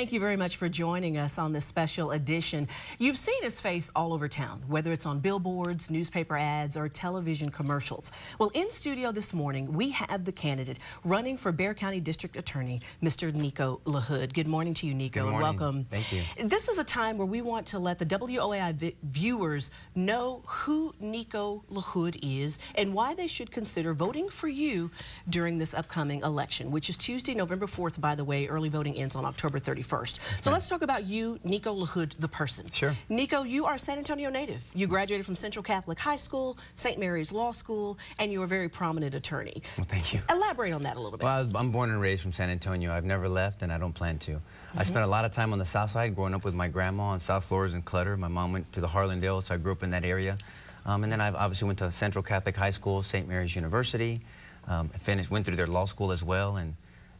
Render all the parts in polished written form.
Thank you very much for joining us on this special edition. You've seen his face all over town, whether it's on billboards, newspaper ads, or television commercials. Well, in studio this morning, we have the candidate running for Bexar County District Attorney, Mr. Nico LaHood. Good morning to you, Nico, and welcome. Thank you. This is a time where we want to let the WOAI viewers know who Nico LaHood is and why they should consider voting for you during this upcoming election, which is Tuesday, November 4th, by the way. Early voting ends on October 31st. So let's talk about you, Nico LaHood, the person. Sure. Nico, you are a San Antonio native. You graduated from Central Catholic High School, St. Mary's Law School, and you're a very prominent attorney. Well, thank you. Elaborate on that a little bit. Well, I'm born and raised from San Antonio. I've never left, and I don't plan to. I spent a lot of time on the south side, growing up with my grandma on South Flores and Clutter. My mom went to the Harlandale, so I grew up in that area. And then I obviously went to Central Catholic High School, St. Mary's University, went through their law school as well, and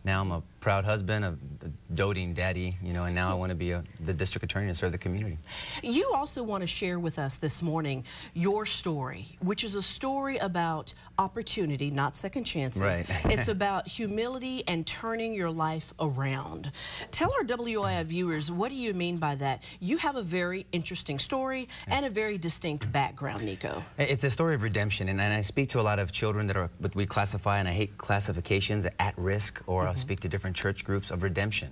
now I'm a proud husband, a doting daddy, you know, and now I want to be the district attorney and serve the community. You also want to share with us this morning your story, which is a story about opportunity, not second chances. Right. It's about humility and turning your life around. Tell our WOAI viewers, what do you mean by that? You have a very interesting story and a very distinct background, Nico. It's a story of redemption, and I speak to a lot of children that are what we classify, and I hate classifications, at risk, or I'll speak to different church groups of redemption.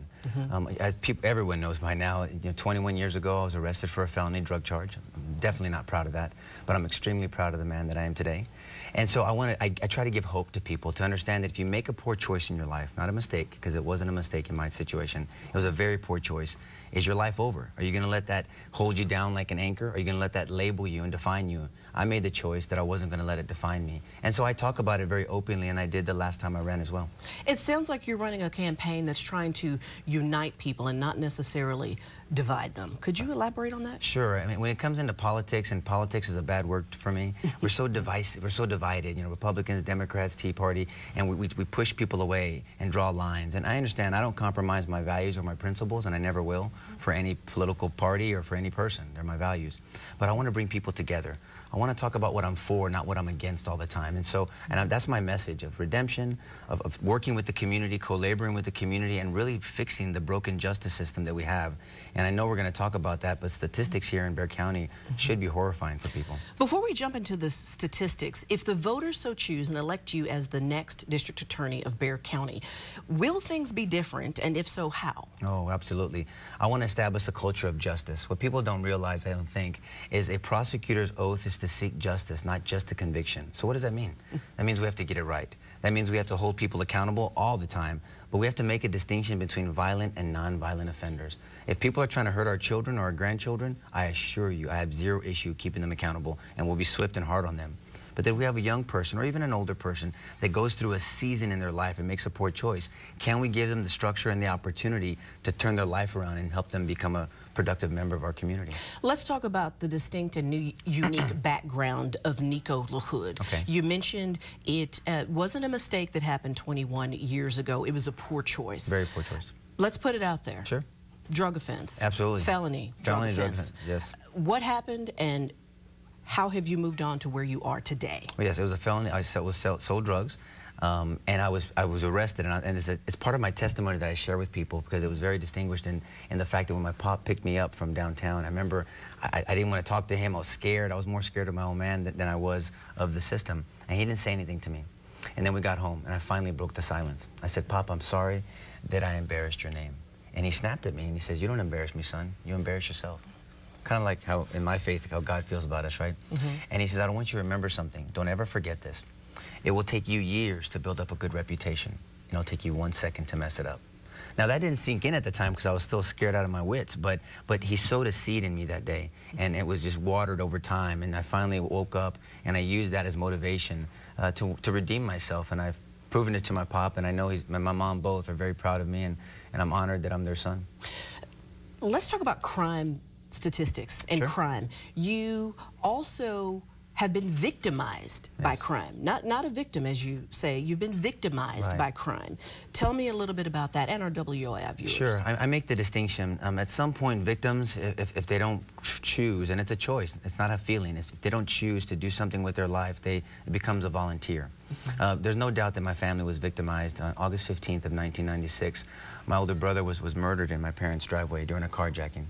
As everyone knows by now, 21 years ago I was arrested for a felony drug charge. I'm definitely not proud of that, but I'm extremely proud of the man that I am today. And so I try to give hope to people to understand that if you make a poor choice in your life, not a mistake, because it wasn't a mistake in my situation, it was a very poor choice, is your life over? Are you going to let that hold you down like an anchor? Or are you going to let that label you and define you? I made the choice that I wasn't going to let it define me. And so I talk about it very openly, and I did the last time I ran as well. It sounds like you're running a campaign that's trying to unite people and not necessarily divide them. Could you elaborate on that? Sure. I mean, when it comes into politics, and politics is a bad word for me, we're so divisive, we're so divided, you know, Republicans, Democrats, Tea Party, and we push people away and draw lines. And I understand I don't compromise my values or my principles, and I never will for any political party or for any person. They're my values. But I want to bring people together. I want to talk about what I'm for, not what I'm against all the time. And so, that's my message of redemption, of working with the community, co-laboring with the community, and really fixing the broken justice system that we have. And I know we're going to talk about that, but statistics here in Bexar County should be horrifying for people. Before we jump into the statistics, if the voters so choose and elect you as the next district attorney of Bexar County, will things be different, and if so, how? Oh, absolutely. I want to establish a culture of justice. What people don't realize, I don't think, is a prosecutor's oath is to seek justice, not just a conviction. So what does that mean? That means we have to get it right. That means we have to hold people accountable all the time, but we have to make a distinction between violent and non-violent offenders. If people are trying to hurt our children or our grandchildren, I assure you I have zero issue keeping them accountable, and we'll be swift and hard on them. But then we have a young person or even an older person that goes through a season in their life and makes a poor choice. Can we give them the structure and the opportunity to turn their life around and help them become a productive member of our community? Let's talk about the distinct and unique background of Nico LaHood. Okay. You mentioned it wasn't a mistake that happened 21 years ago. It was a poor choice. Very poor choice. Let's put it out there. Sure. Drug offense. Absolutely. Felony drug offense. Yes. What happened, and how have you moved on to where you are today? Well, yes, it was a felony. I sold drugs, and I was arrested, and it's part of my testimony that I share with people because it was very distinguished in the fact that when my pop picked me up from downtown, I remember I didn't want to talk to him. I was scared. I was more scared of my own man than I was of the system, and he didn't say anything to me. And then we got home, and I finally broke the silence. I said, "Pop, I'm sorry that I embarrassed your name." And he snapped at me, and he says, "You don't embarrass me, son. You embarrass yourself." Kind of like how, in my faith, how God feels about us, right? And he says, "I don't want you to remember something. Don't ever forget this. It will take you years to build up a good reputation, and it'll take you 1 second to mess it up." Now, that didn't sink in at the time because I was still scared out of my wits, but he sowed a seed in me that day, and it was just watered over time, and I finally woke up, and I used that as motivation to redeem myself, and I've proven it to my pop, and I know my mom both are very proud of me, and I'm honored that I'm their son. Let's talk about crime statistics and crime. You also have been victimized by crime. Not a victim, as you say. You've been victimized by crime. Tell me a little bit about that and our WOAI viewers. Sure. I make the distinction. At some point, victims, if they don't choose, and it's a choice, it's not a feeling, if they don't choose to do something with their life, it becomes a volunteer. There's no doubt that my family was victimized. On August 15th of 1996, My older brother was murdered in my parents' driveway during a carjacking.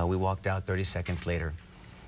We walked out 30 seconds later.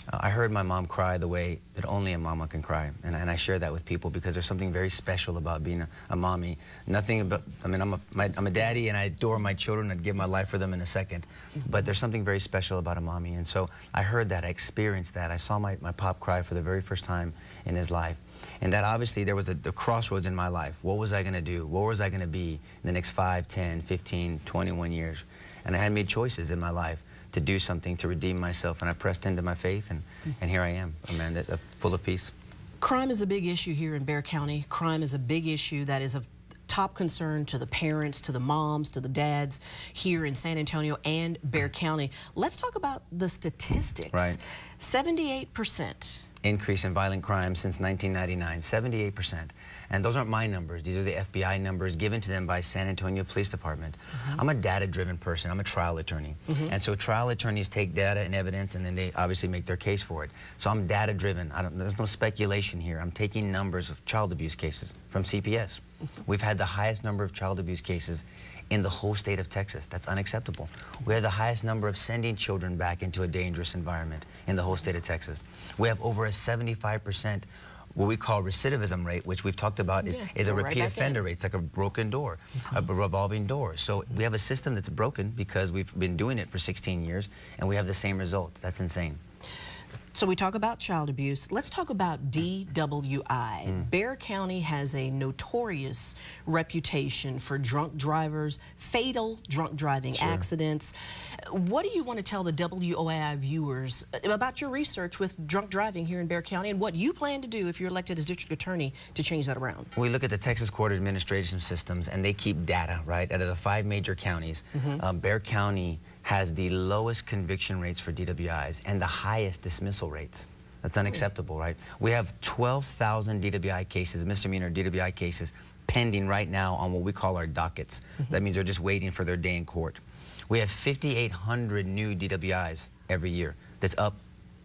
I heard my mom cry the way that only a mama can cry, and I share that with people because there's something very special about being a mommy. Nothing about, I mean, I'm a daddy and I adore my children. I'd give my life for them in a second, but there's something very special about a mommy, and so I heard that, I experienced that. I saw my pop cry for the very first time in his life, and that obviously there was the crossroads in my life. What was I going to do? What was I going to be in the next 5, 10, 15, 21 years? And I had made choices in my life to do something to redeem myself, and I pressed into my faith, and here I am, a man full of peace. Crime is a big issue here in Bexar County. Crime is a big issue that is of top concern to the parents, to the moms, to the dads here in San Antonio and Bexar County. Let's talk about the statistics. Right. 78%. Increase in violent crime since 1999, 78%. And those aren't my numbers. These are the FBI numbers given to them by San Antonio Police Department. I'm a data-driven person. I'm a trial attorney. And so trial attorneys take data and evidence, and then they obviously make their case for it. So I'm data-driven. There's no speculation here. I'm taking numbers of child abuse cases from CPS. We've had the highest number of child abuse cases in the whole state of Texas. That's unacceptable. We have the highest number of sending children back into a dangerous environment in the whole state of Texas. We have over a 75% what we call recidivism rate, which we've talked about is a repeat offender rate. It's like a broken door, a revolving door. So we have a system that's broken because we've been doing it for 16 years, and we have the same result. That's insane. So we talk about child abuse. Let's talk about DWI. Bexar County has a notorious reputation for drunk drivers, fatal drunk driving accidents. What do you want to tell the WOAI viewers about your research with drunk driving here in Bexar County and what you plan to do if you're elected as district attorney to change that around? We look at the Texas Court Administration Systems, and they keep data, right? Out of the 5 major counties, Bexar County has the lowest conviction rates for DWIs and the highest dismissal rates. That's unacceptable, right? We have 12,000 DWI cases, misdemeanor DWI cases, pending right now on what we call our dockets. That means they're just waiting for their day in court. We have 5,800 new DWIs every year. That's up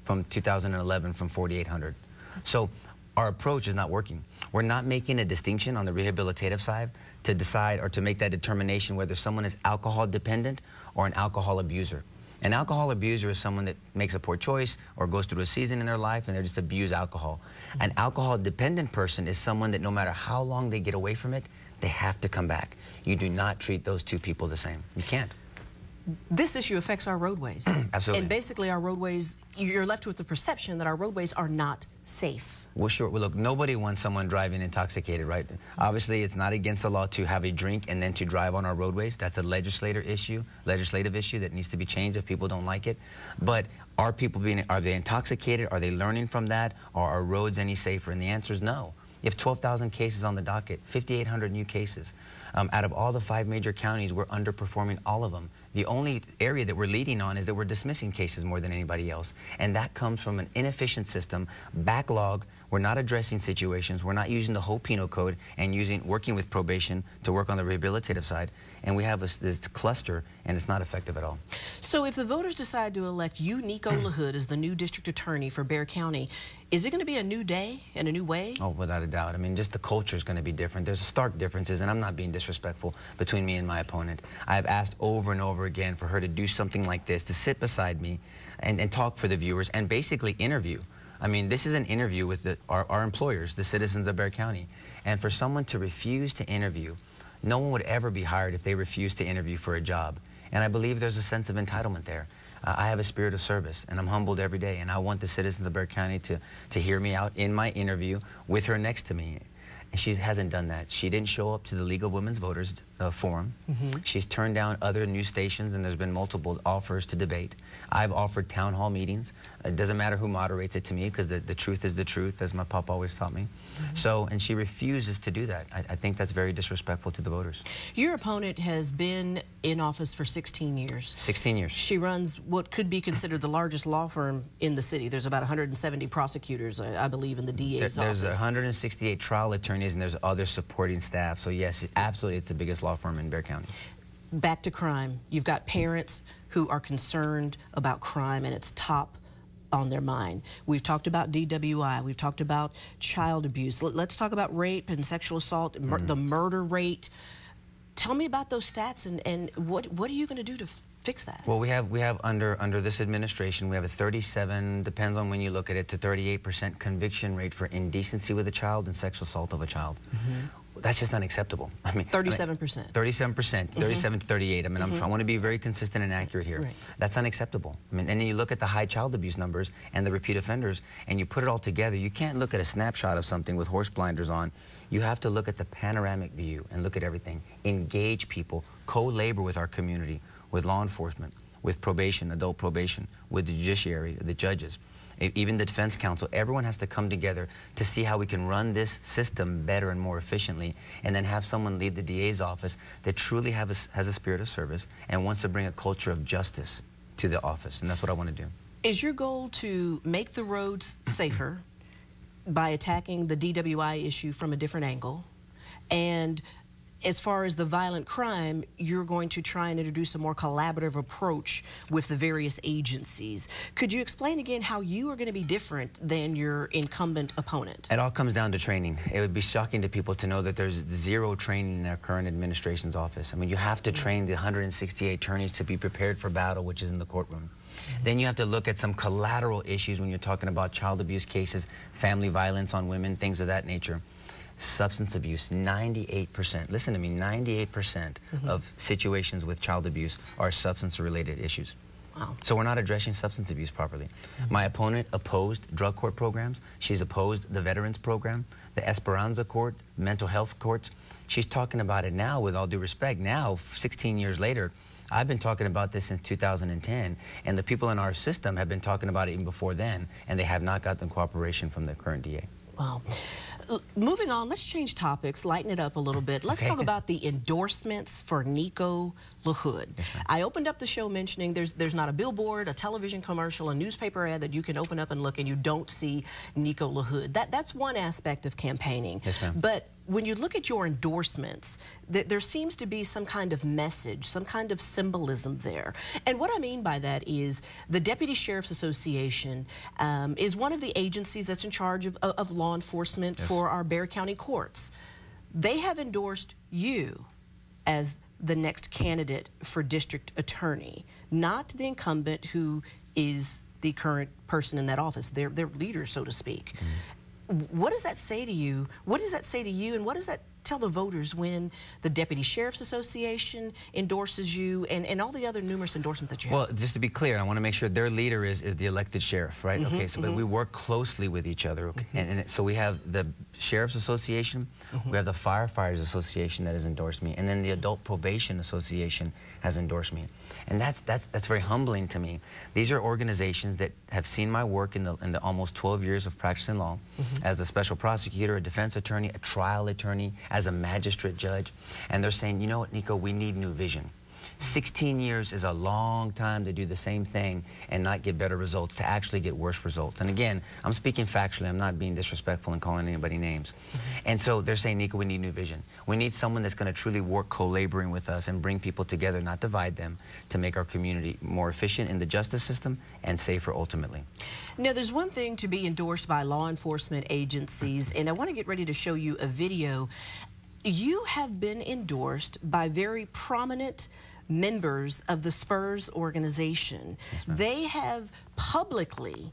from 2011 from 4,800. So our approach is not working. We're not making a distinction on the rehabilitative side to decide or to make that determination whether someone is alcohol dependent or an alcohol abuser. An alcohol abuser is someone that makes a poor choice or goes through a season in their life and they just abuse alcohol. An alcohol dependent person is someone that no matter how long they get away from it, they have to come back. You do not treat those two people the same. You can't. This issue affects our roadways. Absolutely. And basically our roadways, you're left with the perception that our roadways are not safe. Well, sure. Well, look, nobody wants someone driving intoxicated, right? Obviously, it's not against the law to have a drink and then to drive on our roadways. That's a legislative issue that needs to be changed if people don't like it. But are people are they intoxicated? Are they learning from that? Are our roads any safer? And the answer is no. You have 12,000 cases on the docket, 5,800 new cases. Out of all the 5 major counties, we're underperforming all of them. The only area that we're leading on is that we're dismissing cases more than anybody else. And that comes from an inefficient system, backlog. We're not addressing situations. We're not using the whole penal code and working with probation to work on the rehabilitative side. And we have this cluster, and it's not effective at all. So if the voters decide to elect you, Nico LaHood, as the new district attorney for Bexar County, is it going to be a new day and a new way? Oh, without a doubt. I mean, just the culture is going to be different. There's stark differences, and I'm not being disrespectful, between me and my opponent. I've asked over and over again for her to do something like this, to sit beside me and talk for the viewers and basically interview. I mean, this is an interview with our employers, the citizens of Bexar County. And for someone to refuse to interview, no one would ever be hired if they refused to interview for a job. And I believe there's a sense of entitlement there. I have a spirit of service, and I'm humbled every day, and I want the citizens of Bexar County to hear me out in my interview with her next to me. And she hasn't done that. She didn't show up to the League of Women's Voters forum. She's turned down other news stations, and there's been multiple offers to debate. I've offered town hall meetings. It doesn't matter who moderates it to me, because the truth is the truth, as my pop always taught me. So, and she refuses to do that. I think that's very disrespectful to the voters. Your opponent has been in office for 16 years. 16 years. She runs what could be considered the largest law firm in the city. There's about 170 prosecutors, I believe, in the DA's office. There's 168 trial attorneys, and there's other supporting staff. So yes, absolutely, it's the biggest law firm in Bexar County. Back to crime. You've got parents who are concerned about crime, and it's top on their mind. We've talked about DWI. We've talked about child abuse. Let's talk about rape and sexual assault, the murder rate. Tell me about those stats and what are you going to do to fix that? Well, we have under this administration, we have a 37, depends on when you look at it, to 38% conviction rate for indecency with a child and sexual assault of a child. That's just unacceptable. I mean, 37%. 37%, 37 to 38. I mean, I want to be very consistent and accurate here. Right. That's unacceptable. I mean, and then you look at the high child abuse numbers and the repeat offenders, and you put it all together. You can't look at a snapshot of something with horse blinders on. You have to look at the panoramic view and look at everything. Engage people, co-labor with our community, with law enforcement, with probation, adult probation, with the judiciary, the judges, even the defense counsel. Everyone has to come together to see how we can run this system better and more efficiently, and then have someone lead the DA's office that truly has a spirit of service and wants to bring a culture of justice to the office, and that's what I want to do. Is your goal to make the roads safer by attacking the DWI issue from a different angle? And as far as the violent crime, you're going to try and introduce a more collaborative approach with the various agencies. Could you explain again how you are going to be different than your incumbent opponent? It all comes down to training. It would be shocking to people to know that there's zero training in our current administration's office. I mean, you have to train the 168 attorneys to be prepared for battle, which is in the courtroom. Then you have to look at some collateral issues when you're talking about child abuse cases, family violence on women, things of that nature. Substance abuse, 98%, listen to me, 98% of situations with child abuse are substance-related issues. Wow. So we're not addressing substance abuse properly. My opponent opposed drug court programs. She's opposed the Veterans Program, the Esperanza Court, mental health courts. She's talking about it now, with all due respect. Now, 16 years later, I've been talking about this since 2010, and the people in our system have been talking about it even before then, and they have not gotten cooperation from the current DA. Wow. Moving on, let's change topics, lighten it up a little bit. Let's talk about the endorsements for Nico LaHood. Yes, ma'am. I opened up the show mentioning there's not a billboard, a television commercial, a newspaper ad that you can open up and look and you don't see Nico LaHood. That's one aspect of campaigning. Yes, ma'am. But when you look at your endorsements, there seems to be some kind of message, some kind of symbolism there. And what I mean by that is the Deputy Sheriff's Association is one of the agencies that's in charge of law enforcement for our Bexar County courts. They have endorsed you as the next candidate for district attorney, not the incumbent who is the current person in that office, their leader, so to speak. What does that say to you? What does that say to you, and what does that tell the voters when the Deputy Sheriff's Association endorses you and all the other numerous endorsements that you have? Well, just to be clear, I want to make sure their leader is the elected sheriff, right? Okay, so but we work closely with each other. Okay? And so we have the Sheriff's Association, we have the Firefighters Association that has endorsed me, and then the Adult Probation Association has endorsed me. And that's very humbling to me. These are organizations that have seen my work in the almost 12 years of practicing law as a special prosecutor, a defense attorney, a trial attorney, as a magistrate judge, and they're saying, you know what, Nico, we need new vision. 16 years is a long time to do the same thing and not get better results, to actually get worse results. And again, I'm speaking factually. I'm not being disrespectful and calling anybody names. And so they're saying, Nico, we need new vision. We need someone that's going to truly work co-laboring with us and bring people together, not divide them, to make our community more efficient in the justice system and safer ultimately. Now, there's one thing to be endorsed by law enforcement agencies, and I want to get ready to show you a video. You have been endorsed by very prominent members of the Spurs organization. Yes, they have publicly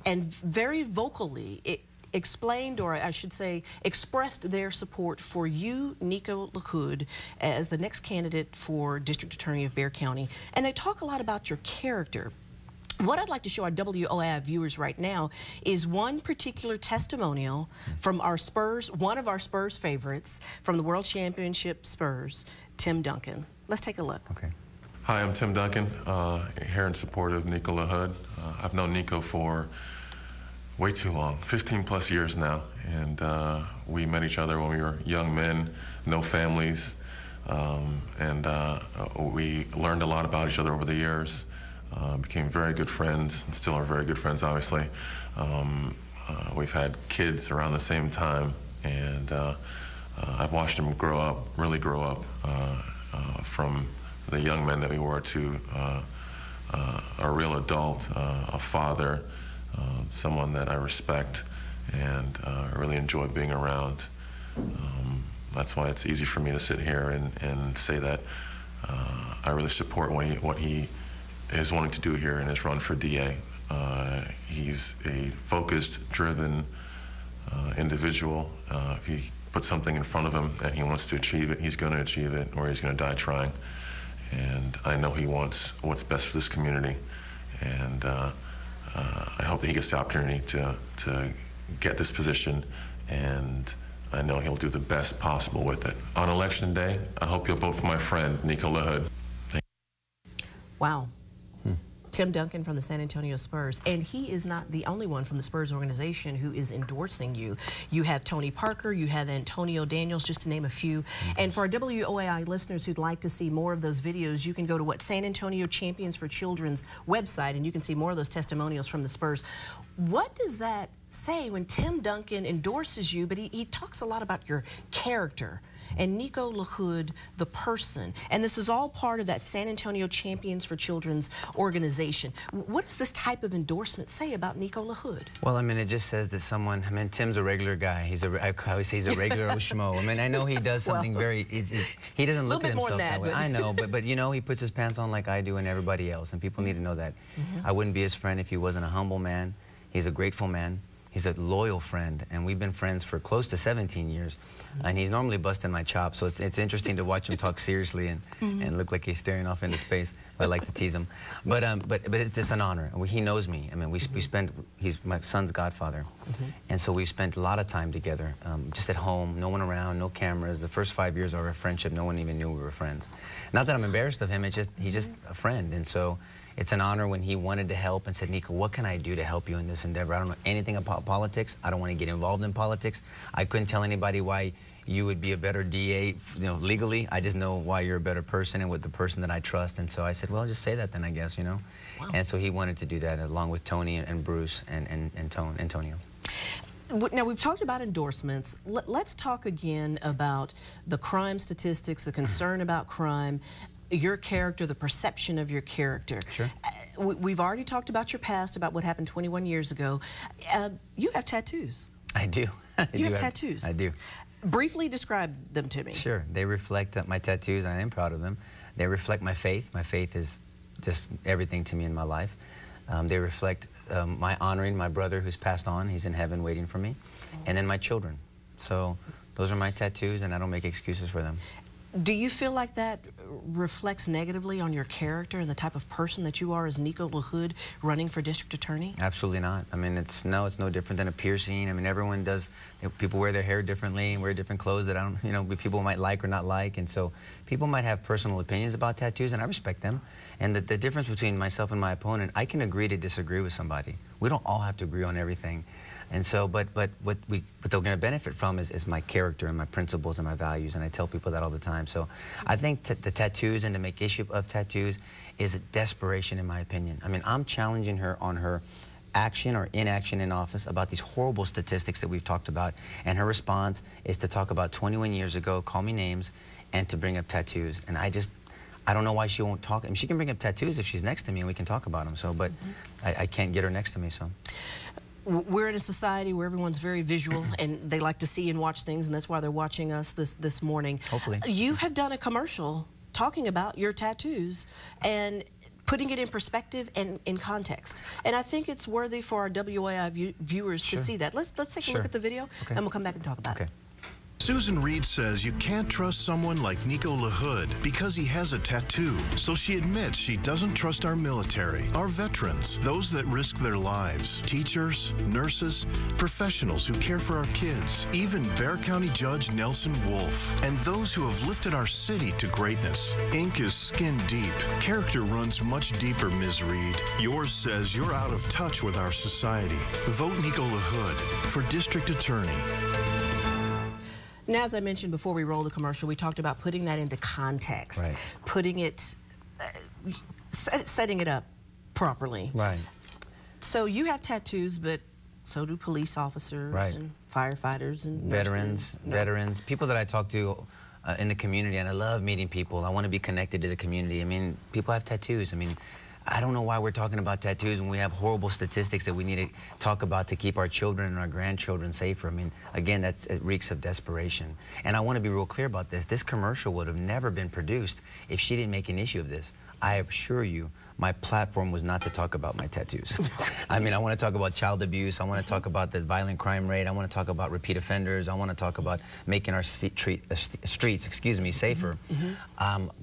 and very vocally explained, or I should say, expressed their support for you, Nico LaHood, as the next candidate for District Attorney of Bexar County. And they talk a lot about your character. What I'd like to show our WOAI viewers right now is one particular testimonial from our Spurs, one of our Spurs favorites from the World Championship Spurs, Tim Duncan. Let's take a look. Okay. Hi, I'm Tim Duncan, here in support of Nico LaHood. I've known Nico for way too long, 15 plus years now, and we met each other when we were young men, no families, and we learned a lot about each other over the years. Became very good friends, and still are very good friends, obviously. We've had kids around the same time, and I've watched him grow up, really grow up, from the young men that we were to a real adult, a father, someone that I respect and really enjoy being around. That's why it's easy for me to sit here and say that I really support what he is wanting to do here in his run for DA. He's a focused, driven individual. If he puts something in front of him and he wants to achieve it, he's going to achieve it, or he's going to die trying. And I know he wants what's best for this community. And I hope that he gets the opportunity to get this position, and I know he'll do the best possible with it. On election day, I hope you'll vote for my friend, Nico LaHood. Wow. Tim Duncan from the San Antonio Spurs, and he is not the only one from the Spurs organization who is endorsing you. You have Tony Parker, you have Antonio Daniels, just to name a few. And for our WOAI listeners who'd like to see more of those videos, you can go to San Antonio Champions for Children's website, and you can see more of those testimonials from the Spurs. What does that say when Tim Duncan endorses you, but he talks a lot about your character? And Nico LaHood, the person. And this is all part of that San Antonio Champions for Children's organization. What does this type of endorsement say about Nico LaHood? Well, I mean, it just says that someone, I mean, Tim's a regular guy. I always say he's a regular schmo. I mean, I know he does something he doesn't look at himself that way. I know, but you know, he puts his pants on like I do and everybody else, and people need to know that. I wouldn't be his friend if he wasn't a humble man. He's a grateful man. He's a loyal friend, and we've been friends for close to 17 years. And he's normally busting my chops, so it's interesting to watch him talk seriously and look like he's staring off into space. I like to tease him, but it's an honor. He knows me. I mean, he's my son's godfather, and so we spent a lot of time together, just at home, no one around, no cameras. The first 5 years of our friendship, no one even knew we were friends. Not that I'm embarrassed of him. It's just he's just a friend, and so. It's an honor when he wanted to help and said, Nico, what can I do to help you in this endeavor? I don't know anything about politics. I don't want to get involved in politics. I couldn't tell anybody why you would be a better DA, you know, legally. I just know why you're a better person and with the person that I trust. And so I said, well, just say that then, I guess, you know. Wow. And so he wanted to do that along with Tony and Bruce and Antonio. Now, we've talked about endorsements. Let's talk again about the crime statistics, the concern about crime, your character, the perception of your character. Sure. We've already talked about your past, about what happened 21 years ago. You have tattoos. I do. You have tattoos. I do. Briefly describe them to me. Sure. They reflect my tattoos. I am proud of them. They reflect my faith. My faith is just everything to me in my life. They reflect my honoring my brother who's passed on. He's in heaven waiting for me. And then my children. So those are my tattoos, and I don't make excuses for them. Do you feel like that reflects negatively on your character and the type of person that you are as Nico LaHood running for district attorney? Absolutely not. I mean, it's no different than a piercing. I mean, everyone does, you know, people wear their hair differently and wear different clothes that people might like or not like. And so people might have personal opinions about tattoos, and I respect them. And the difference between myself and my opponent, I can agree to disagree with somebody. We don't all have to agree on everything. And so, but what they're going to benefit from is my character and my principles and my values, and I tell people that all the time. So I think the tattoos and to make issue of tattoos is a desperation, in my opinion. I mean, I'm challenging her on her action or inaction in office about these horrible statistics that we've talked about, and her response is to talk about 21 years ago, call me names, and to bring up tattoos. And I don't know why she won't talk. I mean, she can bring up tattoos if she's next to me and we can talk about them. So, but I can't get her next to me, so. We're in a society where everyone's very visual and they like to see and watch things, and that's why they're watching us this morning. Hopefully. You have done a commercial talking about your tattoos and putting it in perspective and in context. And I think it's worthy for our WOAI viewers to see that. Let's take a look at the video, and we'll come back and talk about it. Susan Reed says you can't trust someone like Nico LaHood because he has a tattoo. So she admits she doesn't trust our military, our veterans, those that risk their lives, teachers, nurses, professionals who care for our kids, even Bexar County Judge Nelson Wolf, and those who have lifted our city to greatness. Ink is skin deep. Character runs much deeper, Ms. Reed. Yours says you're out of touch with our society. Vote Nico LaHood for district attorney. Now, as I mentioned before we roll the commercial, we talked about putting that into context, putting it, setting it up properly. Right. So you have tattoos, but so do police officers and firefighters and veterans, people that I talk to in the community, and I love meeting people. I want to be connected to the community. I mean, people have tattoos. I mean, I don't know why we're talking about tattoos when we have horrible statistics that we need to talk about to keep our children and our grandchildren safer. I mean, again, it reeks of desperation. And I want to be real clear about this. This commercial would have never been produced if she didn't make an issue of this. I assure you, my platform was not to talk about my tattoos. I mean, I want to talk about child abuse. I want to talk about the violent crime rate. I want to talk about repeat offenders. I want to talk about making our streets, excuse me, safer.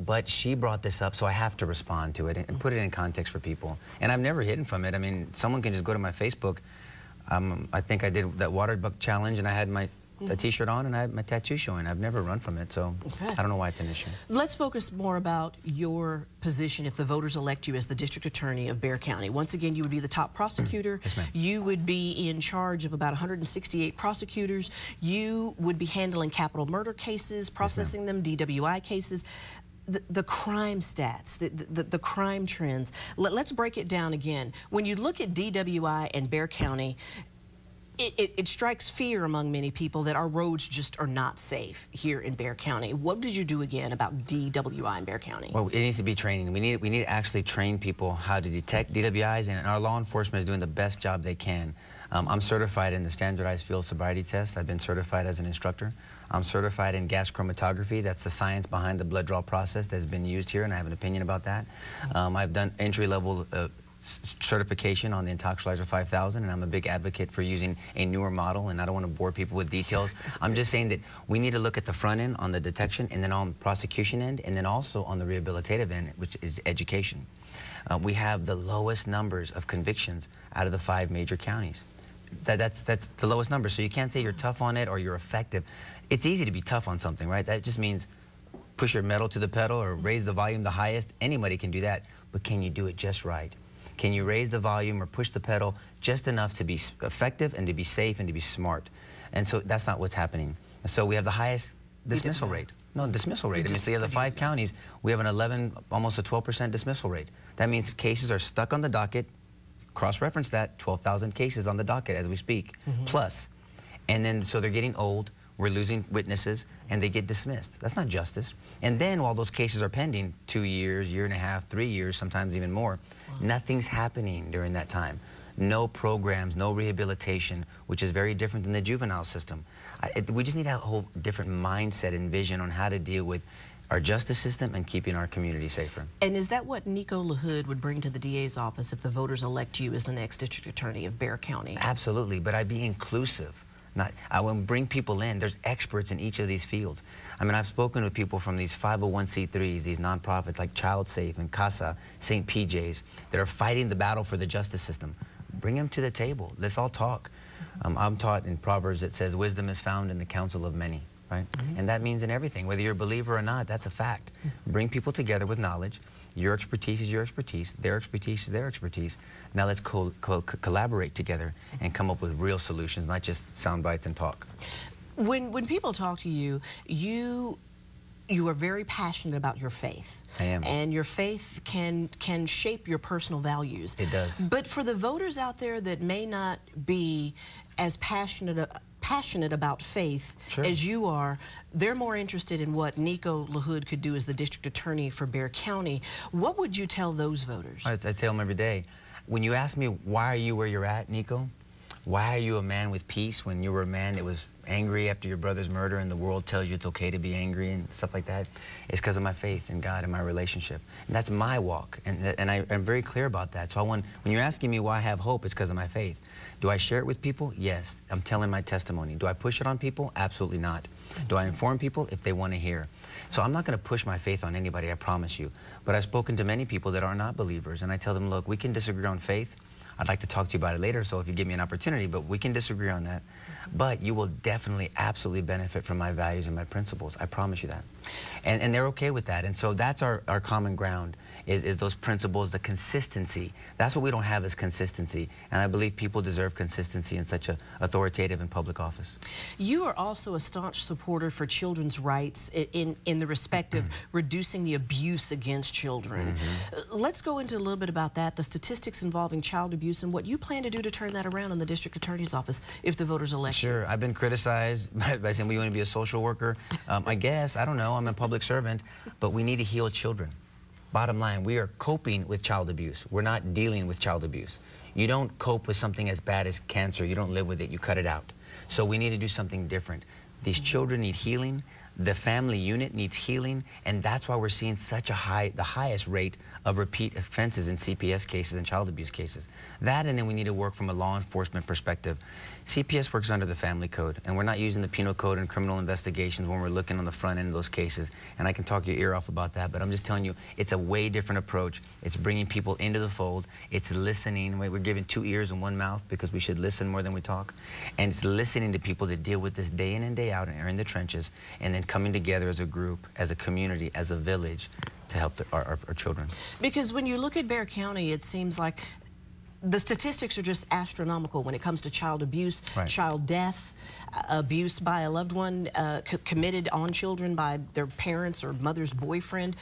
But she brought this up, so I have to respond to it and put it in context for people. And I've never hidden from it. I mean, someone can just go to my Facebook. I think I did that water buck challenge, and I had my a t-shirt on and I had my tattoo showing. I've never run from it, so I don't know why it's an issue. Let's focus more about your position if the voters elect you as the district attorney of Bexar County. Once again, you would be the top prosecutor. Yes, ma'am. You would be in charge of about 168 prosecutors. You would be handling capital murder cases, processing them, DWI cases. The crime stats, the crime trends. Let's break it down again. When you look at DWI and Bexar County, it strikes fear among many people that our roads just are not safe here in Bexar County. What did you do again about DWI in Bexar County? Well, it needs to be training. We need to actually train people how to detect DWIs, and our law enforcement is doing the best job they can. I'm certified in the standardized field sobriety test. I've been certified as an instructor. I'm certified in gas chromatography. That's the science behind the blood draw process that's been used here, and I have an opinion about that. I've done entry-level certification on the Intoxilizer 5000, and I'm a big advocate for using a newer model, and I don't want to bore people with details. I'm just saying that we need to look at the front end on the detection, and then on the prosecution end, and then also on the rehabilitative end, which is education. We have the lowest numbers of convictions out of the 5 major counties. That's the lowest number, so you can't say you're tough on it or you're effective. It's easy to be tough on something, right? That just means push your metal to the pedal or raise the volume the highest. Anybody can do that, but can you do it just right? Can you raise the volume or push the pedal just enough to be effective and to be safe and to be smart? And so that's not what's happening. So we have the highest dismissal rate. No, dismissal rate. I mean, so you have the 5 counties, we have an 11, almost a 12% dismissal rate. That means cases are stuck on the docket. Cross-reference that, 12,000 cases on the docket as we speak, plus. And then, so they're getting old, we're losing witnesses, and they get dismissed. That's not justice. And then while those cases are pending, 2 years, year and a half, 3 years, sometimes even more, nothing's happening during that time. No programs, no rehabilitation, which is very different than the juvenile system. We just need a whole different mindset and vision on how to deal with our justice system and keeping our community safer. And is that what Nico LaHood would bring to the DA's office if the voters elect you as the next district attorney of Bexar County? Absolutely, but I'd be inclusive. I will bring people in. There's experts in each of these fields. I mean, I've spoken with people from these 501c3s, these nonprofits like Child Safe and CASA, St. PJ's, that are fighting the battle for the justice system. Bring them to the table. Let's all talk. I'm taught in Proverbs that says, wisdom is found in the counsel of many, right? And that means in everything, whether you're a believer or not, that's a fact. Bring people together with knowledge. Your expertise is your expertise. Their expertise is their expertise. Now let's collaborate together and come up with real solutions, not just sound bites and talk. When people talk to you, you are very passionate about your faith. I am. And your faith can shape your personal values. It does. But for the voters out there that may not be as passionate about faith as you are, they're more interested in what Nico LaHood could do as the district attorney for Bexar County. What would you tell those voters? I tell them every day. When you ask me, why are you where you're at, Nico? Why are you a man with peace when you were a man that was angry after your brother's murder and the world tells you it's okay to be angry and stuff like that? It's because of my faith in God and my relationship. And that's my walk, and I'm very clear about that. So when you're asking me why I have hope, it's because of my faith. Do I share it with people? Yes. I'm telling my testimony. Do I push it on people? Absolutely not. Do I inform people? If they want to hear. So I'm not going to push my faith on anybody, I promise you. But I've spoken to many people that are not believers, and I tell them, look, we can disagree on faith. I'd like to talk to you about it later, so if you give me an opportunity, but we can disagree on that. But you will definitely, absolutely benefit from my values and my principles. I promise you that. And they're okay with that. And so that's our common ground, is those principles, the consistency. That's what we don't have, is consistency. And I believe people deserve consistency in such an authoritative and public office. You are also a staunch supporter for children's rights in the respect of reducing the abuse against children. Let's go into a little bit about that, the statistics involving child abuse, and what you plan to do to turn that around in the district attorney's office if the voters elect you. Sure. I've been criticized by saying, well, you want to be a social worker? I guess. I don't know. I'm a public servant. But we need to heal children. Bottom line, we are coping with child abuse. We're not dealing with child abuse. You don't cope with something as bad as cancer. You don't live with it. You cut it out. So we need to do something different. These children need healing. The family unit needs healing, and that's why we're seeing such the highest rate of repeat offenses in CPS cases and child abuse cases. That, and then we need to work from a law enforcement perspective. CPS works under the family code, and we're not using the penal code and criminal investigations when we're looking on the front end of those cases. And I can talk your ear off about that, but I'm just telling you, it's a way different approach. It's bringing people into the fold. It's listening. We're given 2 ears and 1 mouth because we should listen more than we talk. And it's listening to people that deal with this day in and day out and are in the trenches, and then coming together as a group, as a community, as a village to help our children. Because when you look at Bexar County, it seems like the statistics are just astronomical when it comes to child abuse, right. Child death, abuse by a loved one committed on children by their parents or mother's boyfriend.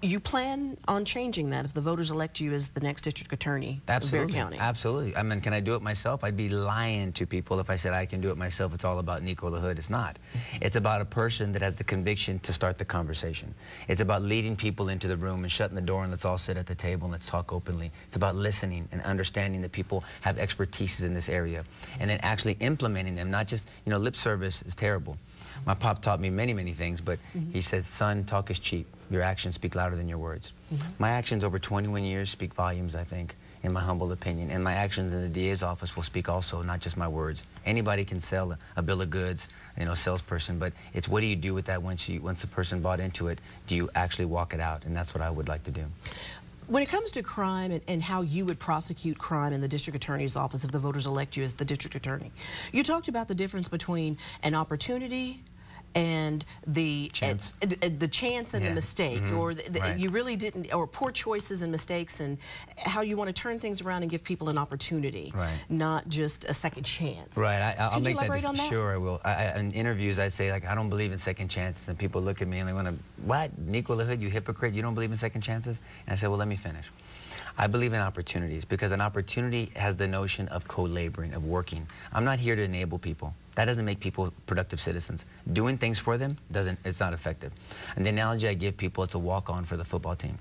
You plan on changing that if the voters elect you as the next district attorney of Bexar County? Absolutely. I mean, can I do it myself? I'd be lying to people if I said I can do it myself. It's all about Nico LaHood. It's not. It's about a person that has the conviction to start the conversation. It's about leading people into the room and shutting the door and let's all sit at the table and let's talk openly. It's about listening and understanding that people have expertise in this area and then actually implementing them, not just, you know, lip service is terrible. My pop taught me many, many things, but he said, son, talk is cheap. Your actions speak louder than your words. My actions over 21 years speak volumes, I think, in my humble opinion. And my actions in the DA's office will speak also, not just my words. Anybody can sell a bill of goods, you know, salesperson, but it's what do you do with that once the person bought into it? Do you actually walk it out? And that's what I would like to do. When it comes to crime and how you would prosecute crime in the district attorney's office if the voters elect you as the district attorney, you talked about the difference between an opportunity and the chance and the mistake, or right. You really didn't, or poor choices and mistakes, and how you want to turn things around and give people an opportunity, right. Not just a second chance. Right. I'll make that. On that? Sure, I will. In interviews, I say, like, I don't believe in second chances, and people look at me and they want to, what? Nico LaHood, you hypocrite? You don't believe in second chances? And I say, well, let me finish. I believe in opportunities because an opportunity has the notion of co-laboring, of working. I'm not here to enable people. That doesn't make people productive citizens. Doing things for them it's not effective. And the analogy I give people, it's a walk-on for the football team.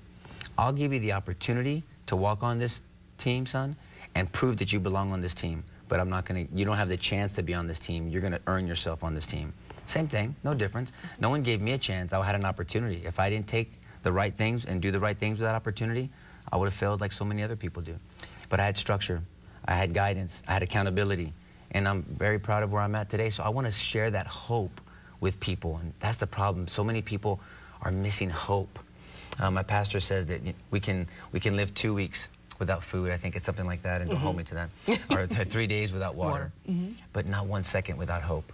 I'll give you the opportunity to walk on this team, son, and prove that you belong on this team. But you don't have the chance to be on this team. You're gonna earn yourself on this team. Same thing, no difference. No one gave me a chance. I had an opportunity. If I didn't take the right things and do the right things with that opportunity, I would have failed like so many other people do. But I had structure, I had guidance, I had accountability, and I'm very proud of where I'm at today. So I want to share that hope with people, and that's the problem. So many people are missing hope. My pastor says that we can live 2 weeks without food. I think it's something like that, and don't hold me to that. Or 3 days without water. But not 1 second without hope.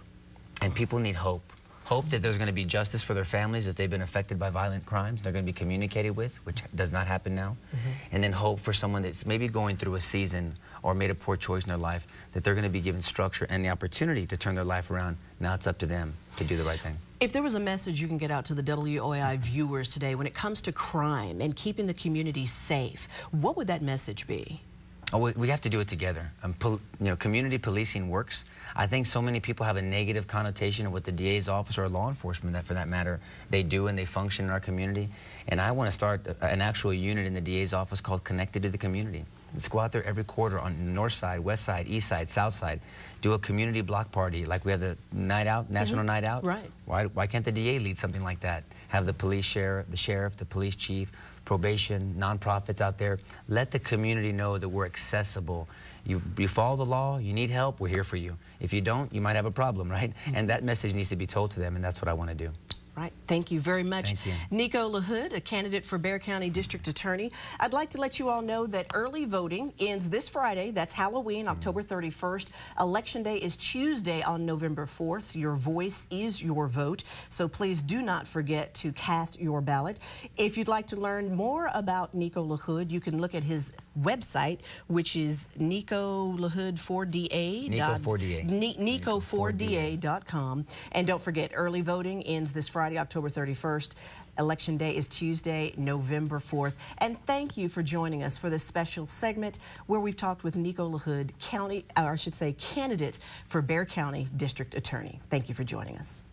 And people need hope. Hope that there's going to be justice for their families if they've been affected by violent crimes. They're going to be communicated with, which does not happen now. And then hope for someone that's maybe going through a season or made a poor choice in their life, that they're going to be given structure and the opportunity to turn their life around. Now it's up to them to do the right thing. If there was a message you can get out to the WOAI viewers today when it comes to crime and keeping the community safe, what would that message be? Oh, we have to do it together. You know, community policing works. I think so many people have a negative connotation of what the DA's office or law enforcement, that for that matter, they do and they function in our community. And I want to start an actual unit in the DA's office called Connected to the Community. Let's go out there every quarter on the north side, west side, east side, south side, do a community block party like we have the night out, national night out. Right. Why can't the DA lead something like that? Have the police sheriff, the police chief, probation, nonprofits out there. Let the community know that we're accessible. You follow the law, you need help, we're here for you. If you don't, you might have a problem, right? And that message needs to be told to them, and that's what I want to do. Right. Thank you very much. Thank you. Nico LaHood, a candidate for Bexar County District Attorney. I'd like to let you all know that early voting ends this Friday. That's Halloween, October 31st. Election Day is Tuesday on November 4th. Your voice is your vote, so please do not forget to cast your ballot. If you'd like to learn more about Nico LaHood, you can look at his website, which is Nico LaHood 4DA. Nico4DA.com. And don't forget, early voting ends this Friday, October 31st. Election Day is Tuesday, November 4th. And thank you for joining us for this special segment where we've talked with Nico LaHood, candidate for Bexar County District Attorney. Thank you for joining us.